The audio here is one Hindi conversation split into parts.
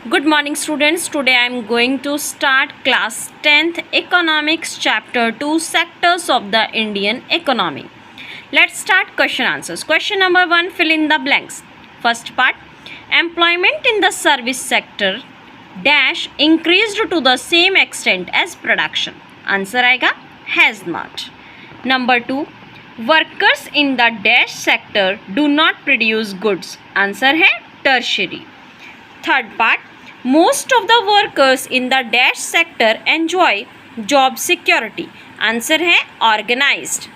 Good morning students. Today I am going to start class 10th economics chapter 2 sectors of the Indian economy. Let's start question answers. Question number 1, fill in the blanks. First part, employment in the service sector dash increased to the same extent as production. Answer आएगा has not. Number 2, workers in the dash sector do not produce goods. Answer है tertiary. Third part, most of the workers in the dash sector enjoy job security. Answer है organized.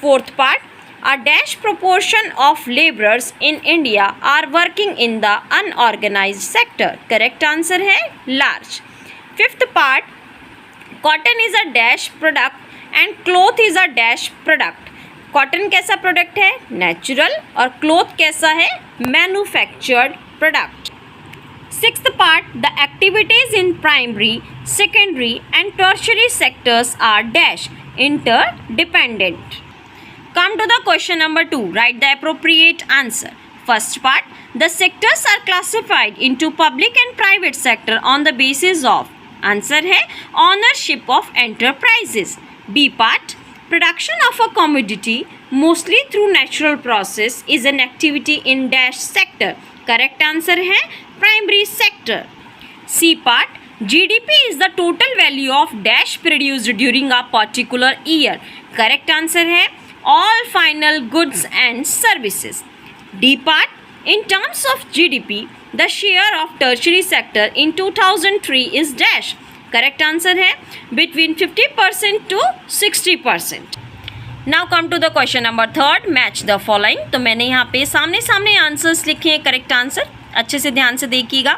Fourth part, a dash proportion of laborers in India are working in the unorganized sector. Correct answer है large. Fifth part, cotton is a dash product and cloth is a dash product. Cotton कैसा प्रोडक्ट है? नेचुरल. और क्लोथ कैसा है? Manufactured product. Sixth part, the activities in primary, secondary and tertiary sectors are dash interdependent. Come to the question number 2. Write the appropriate answer. First part, the sectors are classified into public and private sector on the basis of. Answer है ownership of enterprises. B part, production of a commodity mostly through natural process is an activity in dash sector. Correct answer है primary sector. C part, GDP is the total value of dash produced during a particular year. Correct answer है all final goods and services. D part, in terms of GDP, the share of tertiary sector in 2003 is dash. Correct answer है between 50% to 60%. Now come to the question number 3, match the following. तो मैंने यहाँ पे सामने सामने आंसर्स लिखे हैं. करेक्ट आंसर अच्छे से ध्यान से देखिएगा.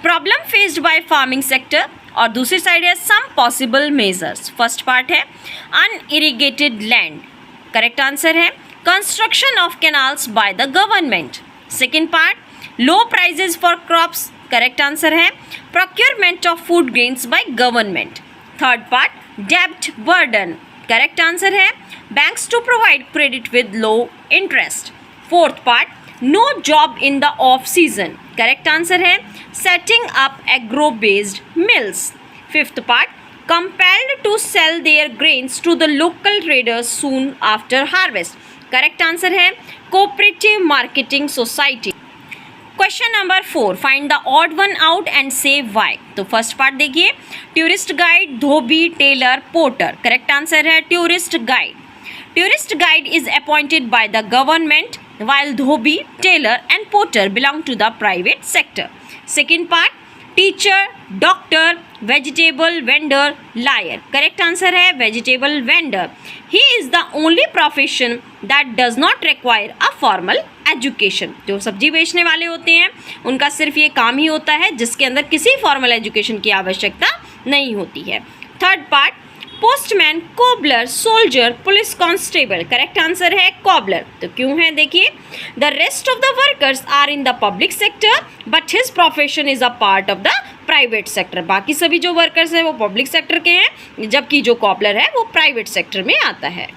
Problem faced by farming sector और दूसरी साइड है some possible measures. First part है अनइरिगेटेड लैंड. करेक्ट आंसर है construction of canals by the government. Second part low prices for crops. Correct answer है procurement of food grains by government. Third part डेब्ट बर्डन. करेक्ट आंसर है banks to provide credit with low interest. Fourth part, no job in the off season. Correct answer है setting up agro based mills. Fifth part, compelled to sell their grains to the local traders soon after harvest. Correct answer है cooperative marketing society. Question number 4, find the odd one out and say why. तो फर्स्ट पार्ट देखिए, टूरिस्ट गाइड, धोबी, टेलर, पोर्टर. करेक्ट आंसर है tourist guide. Tourist guide is appointed by the government while dhobi, tailor and porter belong to the private sector. Second part, teacher, doctor, vegetable vendor, liar. Correct answer है vegetable vendor. He is the only profession that does not require a formal education. जो सब्जी बेचने वाले होते हैं उनका सिर्फ ये काम ही होता है जिसके अंदर किसी फॉर्मल एजुकेशन की आवश्यकता नहीं होती है. Third part, postman, cobbler, soldier, police constable. Correct answer है कॉबलर. तो क्यों है देखिए, the rest of the workers are in the public sector but his profession is a part of the private sector. बाकी सभी जो वर्कर्स हैं वो पब्लिक सेक्टर के हैं जबकि जो कॉबलर है वो प्राइवेट सेक्टर में आता है.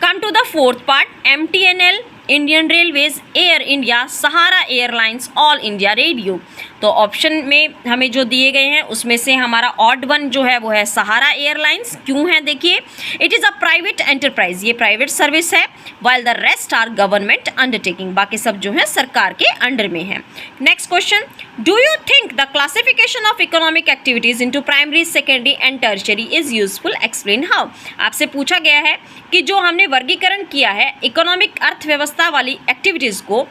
Come to the fourth part, MTNL, Indian Railways, Air India, Sahara airlines, All India Radio. तो ऑप्शन में हमें जो दिए गए हैं उसमें से हमारा ऑड वन जो है वो है सहारा एयरलाइंस. क्यों है देखिए, it is a private enterprise, ये प्राइवेट सर्विस है, while the rest are government undertaking, बाकी सब जो है सरकार के अंडर में है. Next question, do you think the classification of economic activities into primary, secondary and tertiary is useful, explain how. आपसे पूछा गया है कि जो हमने वर्गीकरण किया है इकोनॉमिक अर्थव्यवस्था वाली एक्टिविटीज़ को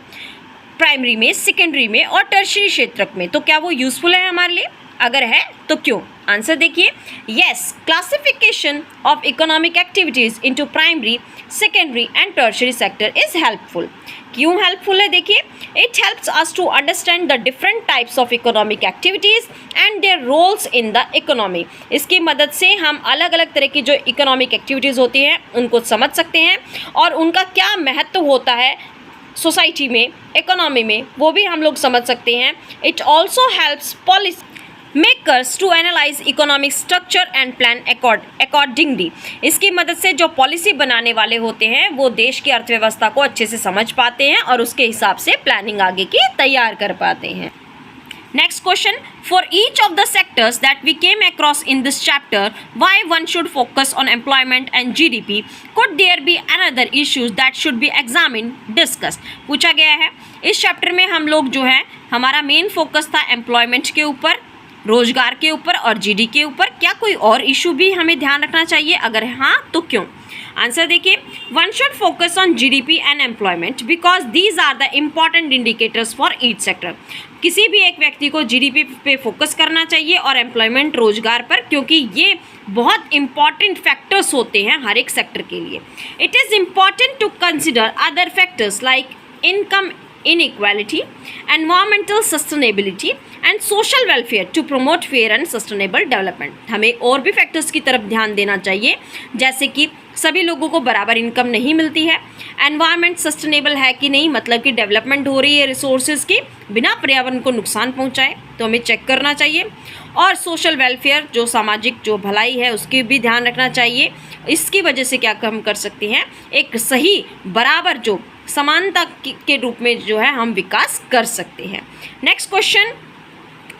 प्राइमरी में, सेकेंडरी में और टर्शियरी क्षेत्र में, तो क्या वो यूजफुल है हमारे लिए? अगर है तो क्यों? आंसर देखिए, yes, classification of economic activities into primary, secondary and tertiary sector is helpful. क्यों हेल्पफुल है देखिए, it helps us to understand the different types of economic activities and their roles in the economy. इसकी मदद से हम अलग अलग तरह की जो इकोनॉमिक एक्टिविटीज़ होती हैं उनको समझ सकते हैं और उनका क्या महत्व होता है सोसाइटी में, इकोनॉमी में, वो भी हम लोग समझ सकते हैं. It also helps policy makers to analyse economic structure and plan accordingly. इसकी मदद से जो पॉलिसी बनाने वाले होते हैं वो देश की अर्थव्यवस्था को अच्छे से समझ पाते हैं और उसके हिसाब से प्लानिंग आगे की तैयार कर पाते हैं. Next question, for each of the sectors that we came across in this chapter, why one should focus on employment and GDP? Could there be another issues that should be examined, discussed? पूछा गया है इस चैप्टर में हम लोग जो है हमारा मेन फोकस था एम्प्लॉयमेंट के ऊपर, रोजगार के ऊपर और जीडी के ऊपर। क्या कोई और इशू भी हमें ध्यान रखना चाहिए? अगर हाँ तो क्यों? आंसर देखिए, one should focus on GDP and employment because these are the important indicators for each sector. किसी भी एक व्यक्ति को जीडीपी पे फोकस करना चाहिए और एम्प्लॉयमेंट रोजगार पर, क्योंकि ये बहुत इंपॉर्टेंट फैक्टर्स होते हैं हर एक सेक्टर के लिए। It is important to consider other factors like income inequality, environmental sustainability and social welfare to promote fair and sustainable development। हमें और भी फैक्टर्स की तरफ ध्यान देना चाहिए, जैसे कि सभी लोगों को बराबर इनकम नहीं मिलती है, एनवायरनमेंट सस्टेनेबल है कि नहीं, मतलब कि डेवलपमेंट हो रही है रिसोर्सेज की बिना पर्यावरण को नुकसान पहुंचाए, तो हमें चेक करना चाहिए। और सोशल वेलफेयर, जो सामाजिक जो भलाई है उसकी भी ध्यान रखना चाहिए। इसकी वजह से क्या हम कर सकते हैं, एक सही बराबर जो समानता के रूप में जो है हम विकास कर सकते हैं। Next question,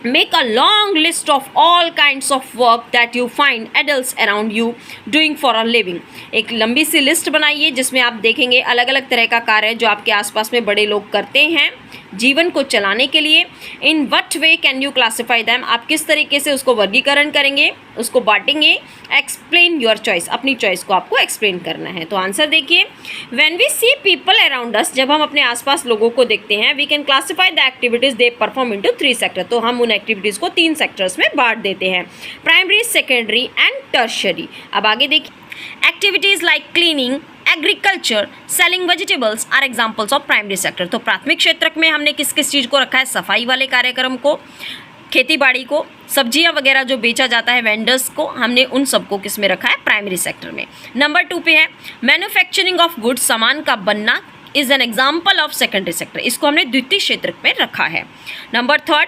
make a long list of all kinds of work that you find adults around you doing for a living. एक लंबी सी लिस्ट बनाइए जिसमें आप देखेंगे अलग अलग तरह का कार्य जो आपके आसपास में बड़े लोग करते हैं जीवन को चलाने के लिए। In what way can you classify them, आप किस तरीके से उसको वर्गीकरण करेंगे, उसको बांटेंगे। एक्सप्लेन योर चॉइस, अपनी चॉइस को आपको एक्सप्लेन करना है। तो आंसर देखिए, when we see people around us, जब हम अपने आसपास लोगों को देखते हैं, we can classify the activities they perform into 3 sector. तो हम उन एक्टिविटीज़ को 3 सेक्टर्स में बांट देते हैं, प्राइमरी, सेकेंडरी एंड टर्शियरी। अब आगे देखिए, activities like cleaning, agriculture, selling vegetables are examples of primary sector. तो प्राथमिक क्षेत्र में हमने किस किस चीज़ को रखा है, सफाई वाले कार्यक्रम को, खेती बाड़ी को, सब्जियां वगैरह जो बेचा जाता है वेंडर्स को, हमने उन सबको किस में रखा है, प्राइमरी सेक्टर में। नंबर 2 पे है मैन्युफैक्चरिंग ऑफ गुड्स, सामान का बनना is an example of secondary sector, इसको हमने द्वितीय क्षेत्र में रखा है। Number 3,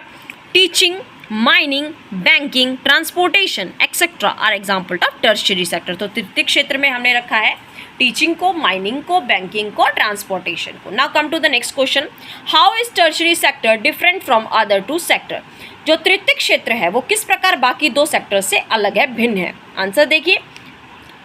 teaching, mining, banking, transportation etcetera are example of tertiary sector. तो तृतीय क्षेत्र में हमने रखा है टीचिंग को, माइनिंग को, बैंकिंग को, ट्रांसपोर्टेशन को। Now come to the next question, how is tertiary sector different from other 2 sector. जो तृतीय क्षेत्र है वो किस प्रकार बाकी 2 सेक्टर से अलग है, भिन्न है। आंसर देखिए,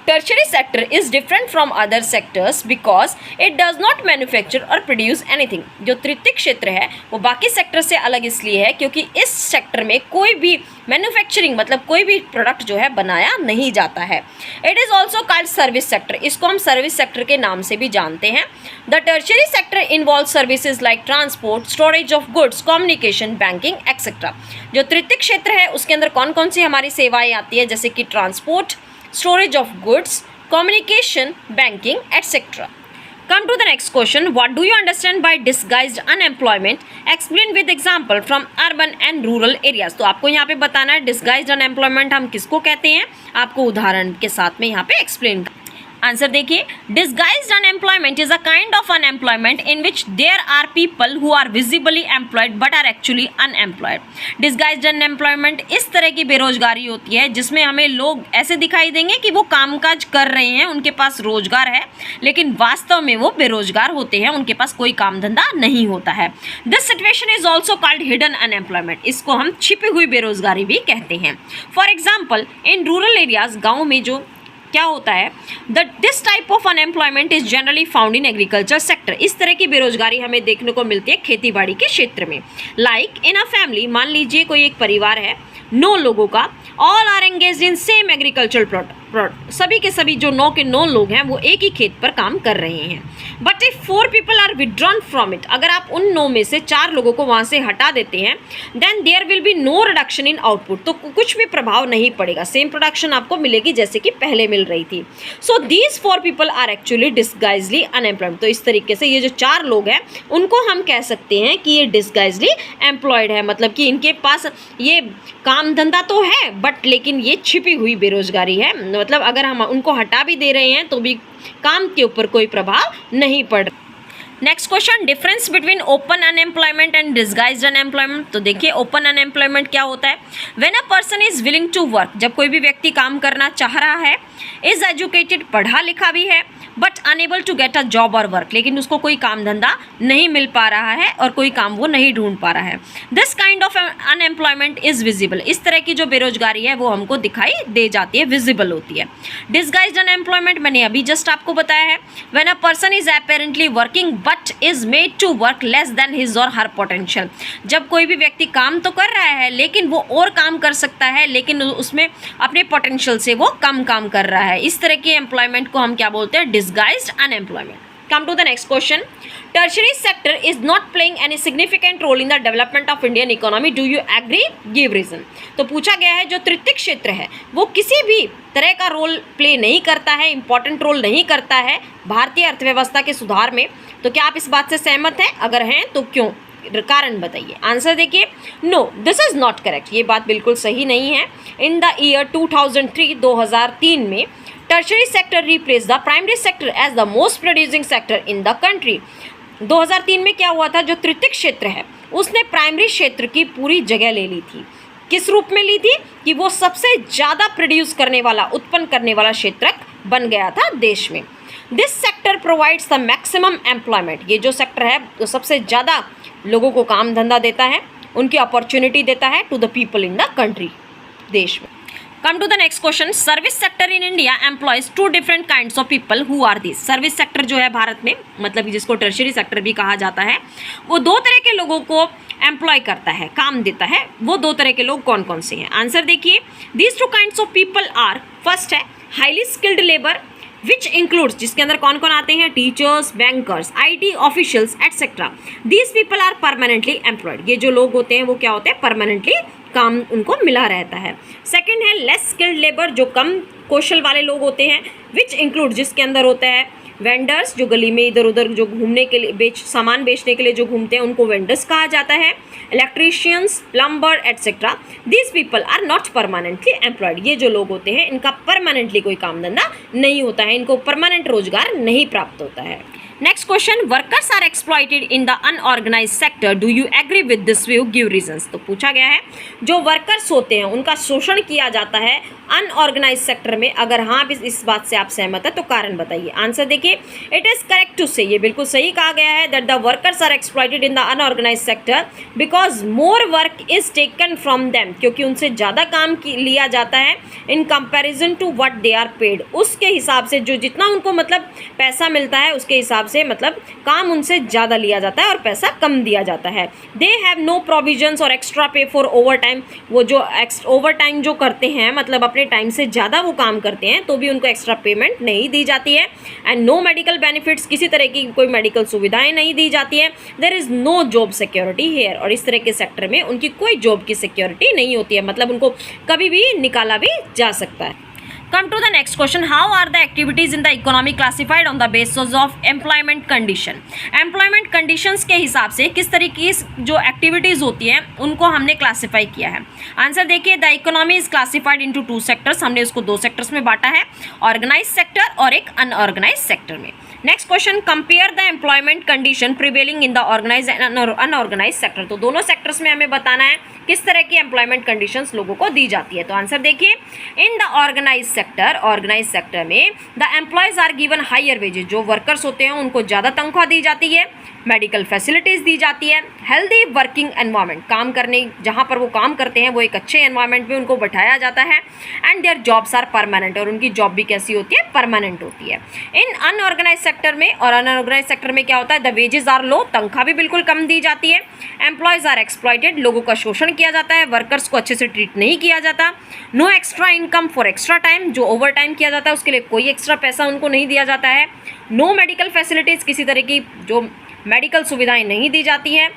tertiary sector is different from other sectors because it does not manufacture or produce anything। जो तृतीय क्षेत्र है वो बाकी सेक्टर से अलग इसलिए है क्योंकि इस सेक्टर में कोई भी मैन्युफैक्चरिंग मतलब कोई भी प्रोडक्ट जो है बनाया नहीं जाता है। It is also called service sector, इसको हम सर्विस सेक्टर के नाम से भी जानते हैं। The tertiary sector involve services like transport, storage of goods, communication, banking etcetera. जो तृतीय क्षेत्र है उसके अंदर कौन कौन सी हमारी सेवाएं आती है, जैसे कि transport, storage of goods, communication, banking, etc. Come to the next question. What do you understand by disguised unemployment? Explain with example from urban and rural areas. तो आपको यहाँ पे बताना है disguised unemployment हम किसको कहते हैं, आपको उदाहरण के साथ में यहाँ पे explain। आंसर देखिए, disguised unemployment is a kind of unemployment in which there are people who are visibly employed but are actually unemployed. Disguised unemployment इस तरह की बेरोजगारी होती है जिसमें हमें लोग ऐसे दिखाई देंगे कि वो कामकाज कर रहे हैं, उनके पास रोजगार है, लेकिन वास्तव में वो बेरोजगार होते हैं, उनके पास कोई काम धंधा नहीं होता है। This situation is also called hidden unemployment, इसको हम छिपी हुई बेरोजगारी भी कहते हैं। For example in rural areas, गाँव में जो क्या होता है, this type of unemployment is generally found in agriculture sector. इस तरह की बेरोजगारी हमें देखने को मिलती है खेती बाड़ी के क्षेत्र में। लाइक इन अ फैमिली, मान लीजिए कोई एक परिवार है 9 लोगों का, all are engaged in same agricultural product, सभी के सभी जो 9 के 9 लोग हैं वो एक ही खेत पर काम कर रहे हैं। But if 4 people are withdrawn from it, अगर आप उन 9 में से 4 लोगों को वहाँ से हटा देते हैं, then there will be no reduction in output, तो कुछ भी प्रभाव नहीं पड़ेगा, सेम प्रोडक्शन आपको मिलेगी जैसे कि पहले मिल रही थी। So these 4 people are actually disguisedly unemployed. तो इस तरीके से ये जो 4 लोग हैं उनको हम कह सकते हैं कि ये डिस्गाइजली एम्प्लॉयड है, मतलब कि इनके पास ये काम धंधा तो है बट लेकिन ये छिपी हुई बेरोजगारी है, मतलब अगर हम उनको हटा भी दे रहे हैं तो भी काम के ऊपर कोई प्रभाव नहीं पड़ रहा। Next question, difference between open unemployment and disguised unemployment. तो देखिए ओपन अनएम्प्लॉयमेंट क्या होता है, when a person is willing to work, जब कोई भी व्यक्ति काम करना चाह रहा है, इज एजुकेटेड, पढ़ा लिखा भी है, but unable to get a job और वर्क, लेकिन उसको कोई काम धंधा नहीं मिल पा रहा है और कोई काम वो नहीं ढूंढ पा रहा है। This kind of unemployment is visible, इस तरह की जो बेरोजगारी है वो हमको दिखाई दे जाती है, विजिबल होती है। डिस्गाइज्ड अनएम्प्लॉयमेंट मैंने अभी जस्ट आपको बताया है, when a person is apparently working but is made to work less than his or her potential, जब कोई भी व्यक्ति काम तो कर रहा है लेकिन वो और काम कर सकता है, लेकिन उसमें अपने पोटेंशियल से वो कम काम कर रहा है, इस तरह की एम्प्लॉयमेंट को हम क्या बोलते हैं, disguised unemployment. Come to the next question. Tertiary sector is not playing any significant role in the development of Indian economy. Do you agree? Give reason. तो पूछा गया है जो तृतीयक क्षेत्र है वो किसी भी तरह का रोल प्ले नहीं करता है, इंपॉर्टेंट रोल नहीं करता है भारतीय अर्थव्यवस्था के सुधार में, तो क्या आप इस बात से सहमत हैं? अगर हैं तो क्यों, कारण बताइए। आंसर देखिए, no this is not correct, ये बात बिल्कुल सही नहीं है। इन द ईयर 2003 में tertiary sector replace the primary sector as the most producing sector in the country. 2003 में क्या हुआ था, जो तृतीयक क्षेत्र है उसने प्राइमरी क्षेत्र की पूरी जगह ले ली थी। किस रूप में ली थी कि वो सबसे ज़्यादा प्रोड्यूस करने वाला, उत्पन्न करने वाला क्षेत्र बन गया था देश में। This sector provides the maximum employment, ये जो सेक्टर है वो सबसे ज़्यादा लोगों को काम धंधा देता है, उनकी अपॉर्चुनिटी देता है to the people in the country, देश में। Come to the next question. Service sector in India employs two different kinds of people. Who are these? Service sector जो है भारत में, मतलब जिसको टर्शरी सेक्टर भी कहा जाता है, वो दो तरह के लोगों को एम्प्लॉय करता है, काम देता है। वो दो तरह के लोग कौन कौन से हैं? आंसर देखिए, these two kinds of people are, first है highly skilled labour which includes, जिसके अंदर कौन कौन आते हैं, teachers, bankers, IT officials etcetera. These people are permanently employed, ये जो लोग होते हैं वो क्या होते हैं, परमानेंटली काम उनको मिला रहता है। सेकंड है लेस स्किल्ड लेबर, जो कम कौशल वाले लोग होते हैं, विच इंक्लूड, जिसके अंदर होता है वेंडर्स, जो गली में इधर उधर जो घूमने के लिए सामान बेचने के लिए जो घूमते हैं उनको वेंडर्स कहा जाता है, electricians, plumber etcetera. These people are not permanently employed, ये जो लोग होते हैं इनका परमानेंटली कोई काम धंधा नहीं होता है, इनको परमानेंट रोजगार नहीं प्राप्त होता है। Next question, workers are exploited in the unorganise sector, do you agree with this view, give reasons. तो पूछा गया है जो वर्कर्स होते हैं उनका शोषण किया जाता है अनऑर्गेनाइज सेक्टर में, अगर हाँ इस बात से आप सहमत है तो कारण बताइए। आंसर देखिए, इट इज करेक्ट टू से, ये बिल्कुल सही कहा गया है that the workers are exploited in the unorganise sector because more work is taken from them, क्योंकि उनसे ज़्यादा काम लिया जाता है in comparison to what they are paid, उसके हिसाब से जो जितना उनको मतलब पैसा मिलता है उसके हिसाब से, मतलब काम उनसे ज़्यादा लिया जाता है और पैसा कम दिया जाता है। दे हैव नो प्रोविजंस और एक्स्ट्रा पे फॉर ओवर टाइम, वो जो ओवर टाइम जो करते हैं, मतलब अपने टाइम से ज़्यादा वो काम करते हैं तो भी उनको एक्स्ट्रा पेमेंट नहीं दी जाती है। एंड नो मेडिकल बेनिफिट्स, किसी तरह की कोई मेडिकल सुविधाएं नहीं दी जाती है। There is no job security here, और इस तरह के सेक्टर में उनकी कोई जॉब की सिक्योरिटी नहीं होती है, मतलब उनको कभी भी निकाला भी जा सकता है। Come to the next question. How are the activities in the economy classified on the basis of employment condition? Employment conditions के हिसाब से किस तरीके की जो एक्टिविटीज़ होती हैं उनको हमने क्लासीफाई किया है। आंसर देखिए, the economy is classified into two sectors, हमने उसको दो सेक्टर्स में बांटा है, ऑर्गेनाइज सेक्टर और एक अनऑर्गेनाइज सेक्टर में। Next question, compare the employment condition prevailing in the organise and unorganise sector. तो दोनों सेक्टर्स में हमें बताना है किस तरह की एम्प्लॉयमेंट कंडीशंस लोगों को दी जाती है। तो आंसर देखिए, in the organise sector, organise sector में the employees are given higher wages, जो वर्कर्स होते हैं उनको ज़्यादा तनख्वाह दी जाती है, मेडिकल फैसिलिटीज़ दी जाती है, हेल्दी वर्किंग एनवायरनमेंट, काम करने जहाँ पर वो काम करते हैं वो एक अच्छे एनवायरनमेंट में उनको बैठाया जाता है, and their jobs are permanent, और उनकी जॉब भी कैसी होती है, परमानेंट होती है। इन अनऑर्गेनाइज सेक्टर में और अनऑर्गेनाइज सेक्टर में क्या होता है, द वेजेस आर लो, तनख्वाह भी बिल्कुल कम दी जाती है, एम्प्लॉयज़ आर एक्सप्लॉइटेड, लोगों का शोषण किया जाता है, वर्कर्स को अच्छे से ट्रीट नहीं किया जाता, no extra income for extra time, जो ओवर टाइम किया जाता है उसके लिए कोई एक्स्ट्रा पैसा उनको नहीं दिया जाता है, नो मेडिकल फैसिलिटीज़, किसी तरह की जो मेडिकल सुविधाएं नहीं दी जाती हैं,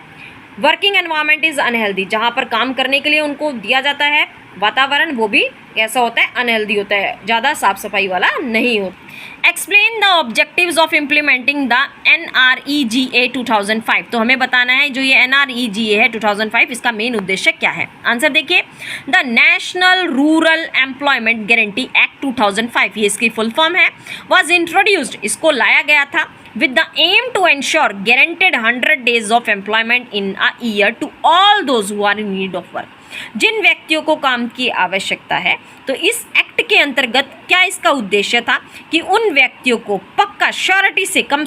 वर्किंग एनवायरनमेंट इज़ अनहेल्दी, जहाँ पर काम करने के लिए उनको दिया जाता है वातावरण वो भी कैसा होता है, अनहेल्दी होता है, ज़्यादा साफ सफाई वाला नहीं होता। Explain the objectives of implementing the NREGA 2005। तो हमें बताना है जो ये NREGA है 2005, इसका मेन उद्देश्य क्या है। आंसर देखिए, the national rural employment guarantee act 2005, ये इसकी फुल फॉर्म है, वॉज इंट्रोड्यूस्ड, इसको लाया गया था with the aim to ensure guaranteed 100 days of employment in a year to all those who are in need of work. जिन व्यक्तियों को काम की आवश्यकता है, तो इस एक्ट के अंतर्गत क्या इसका उद्देश्य था कि उन व्यक्तियों को पक्का श्योरिटी से कम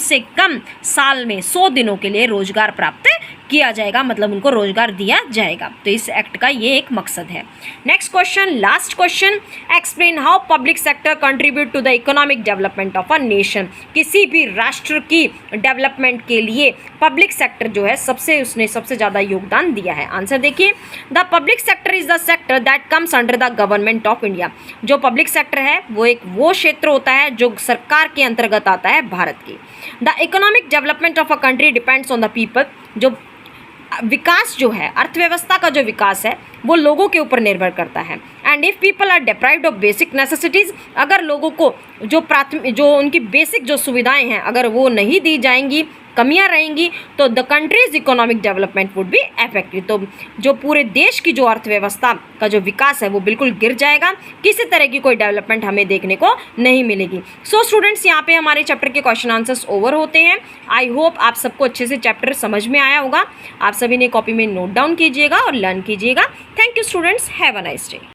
साल में 100 दिनों के लिए रोजगार प्राप्त किया जाएगा, मतलब उनको रोजगार दिया जाएगा। तो इस एक्ट का ये एक मकसद है। Next question, last question, explain how public sector contribute to the economic development of a nation. किसी भी राष्ट्र की डेवलपमेंट के लिए पब्लिक सेक्टर जो है उसने सबसे ज़्यादा योगदान दिया है। आंसर देखिए, the public sector is the sector that comes under the government of India. जो पब्लिक सेक्टर है वो क्षेत्र होता है जो सरकार के अंतर्गत आता है भारत की। The economic development of a country depends on the people. जो विकास जो है, अर्थव्यवस्था का जो विकास है वो लोगों के ऊपर निर्भर करता है। And if people are deprived of basic necessities, अगर लोगों को जो उनकी बेसिक जो सुविधाएं हैं अगर वो नहीं दी जाएंगी, कमियां रहेंगी, तो the countries economic development would be affected. तो जो पूरे देश की जो अर्थव्यवस्था का जो विकास है वो बिल्कुल गिर जाएगा, किसी तरह की कोई डेवलपमेंट हमें देखने को नहीं मिलेगी। सो स्टूडेंट्स, यहाँ पे हमारे चैप्टर के क्वेश्चन आंसर्स ओवर होते हैं। आई होप आप सबको अच्छे से चैप्टर समझ में आया होगा। आप सभी ने कॉपी में नोट डाउन कीजिएगा और लर्न कीजिएगा। Thank you students, have a nice day.